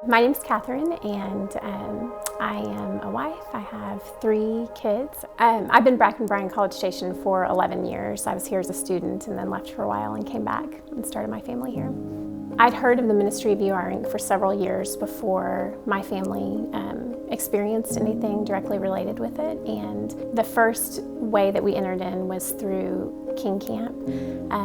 My name's Catherine, and I am a wife. I have 3 kids. I've been back in Bryan College Station for 11 years. I was here as a student and then left for a while and came back and started my family here. I'd heard of the ministry of UR Inc. for several years before my family experienced anything directly related with it, and the first way that we entered in was through King Camp.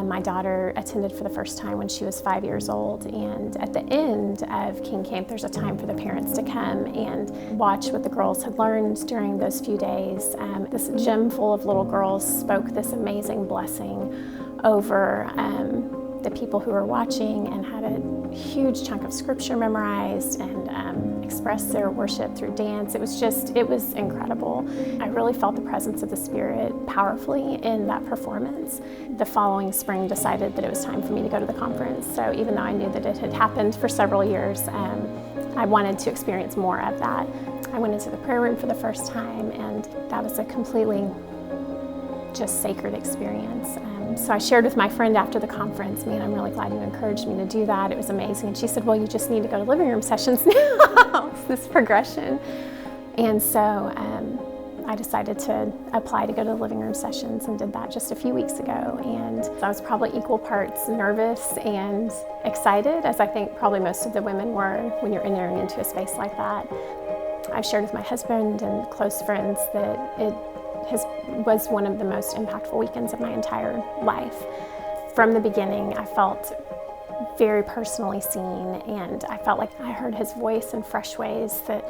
My daughter attended for the first time when she was 5 years old, and at the end of King Camp there's a time for the parents to come and watch what the girls had learned during those few days. This gym full of little girls spoke this amazing blessing over the people who were watching and had a huge chunk of scripture memorized and expressed their worship through dance. It was incredible. I really felt the presence of the Spirit powerfully in that performance. The following spring decided that it was time for me to go to the conference. So even though I knew that it had happened for several years, I wanted to experience more of that. I went into the prayer room for the first time, and that was a completely just sacred experience. So I shared with my friend after the conference, man, I'm really glad you encouraged me to do that. It was amazing. And she said, well, you just need to go to living room sessions now. It's this progression. And so I decided to apply to go to the living room sessions and did that just a few weeks ago. And I was probably equal parts nervous and excited, as I think probably most of the women were when you're entering into a space like that. I've shared with my husband and close friends that it was one of the most impactful weekends of my entire life. From the beginning, I felt very personally seen, and I felt like I heard his voice in fresh ways that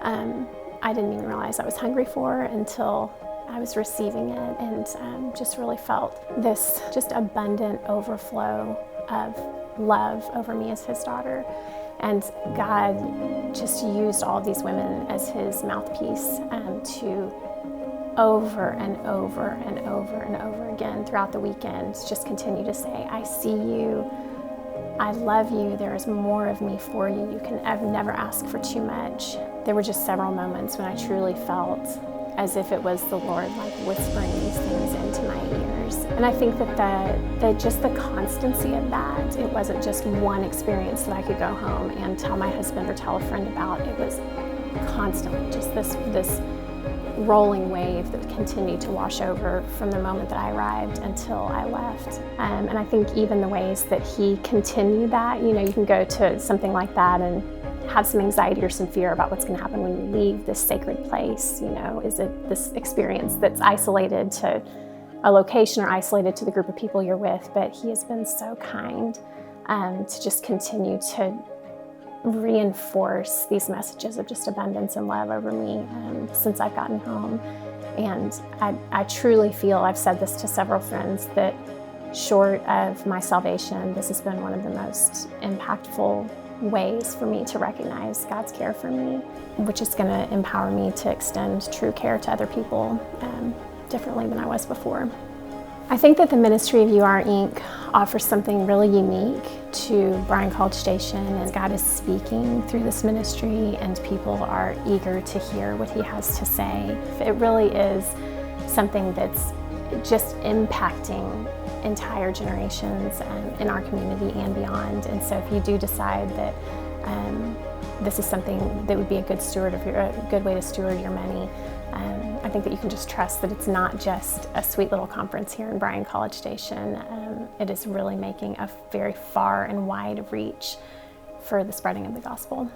I didn't even realize I was hungry for until I was receiving it, and just really felt this just abundant overflow of love over me as his daughter. And God just used all of these women as his mouthpiece to over and over and over and over again throughout the weekend just continue to say, I see you, I love you, there is more of me for you, I've never asked for too much. There were just several moments when I truly felt as if it was the Lord like whispering these things into my ears. And I think that just the constancy of that, it wasn't just one experience that I could go home and tell my husband or tell a friend about. It was constantly just this rolling wave that continued to wash over from the moment that I arrived until I left. And I think even the ways that he continued that, you can go to something like that and have some anxiety or some fear about what's going to happen when you leave this sacred place. Is it this experience that's isolated to a location or isolated to the group of people you're with? But he has been so kind to just continue to reinforce these messages of just abundance and love over me since I've gotten home. And I truly feel, I've said this to several friends, that short of my salvation, this has been one of the most impactful ways for me to recognize God's care for me, which is going to empower me to extend true care to other people differently than I was before. I think that the ministry of UR Inc. offers something really unique to Bryan College Station, and God is speaking through this ministry and people are eager to hear what he has to say. It really is something that's just impacting entire generations in our community and beyond. And so if you do decide that this is something that would be a good way to steward your money, I think that you can just trust that it's not just a sweet little conference here in Bryan College Station. It is really making a very far and wide reach for the spreading of the gospel.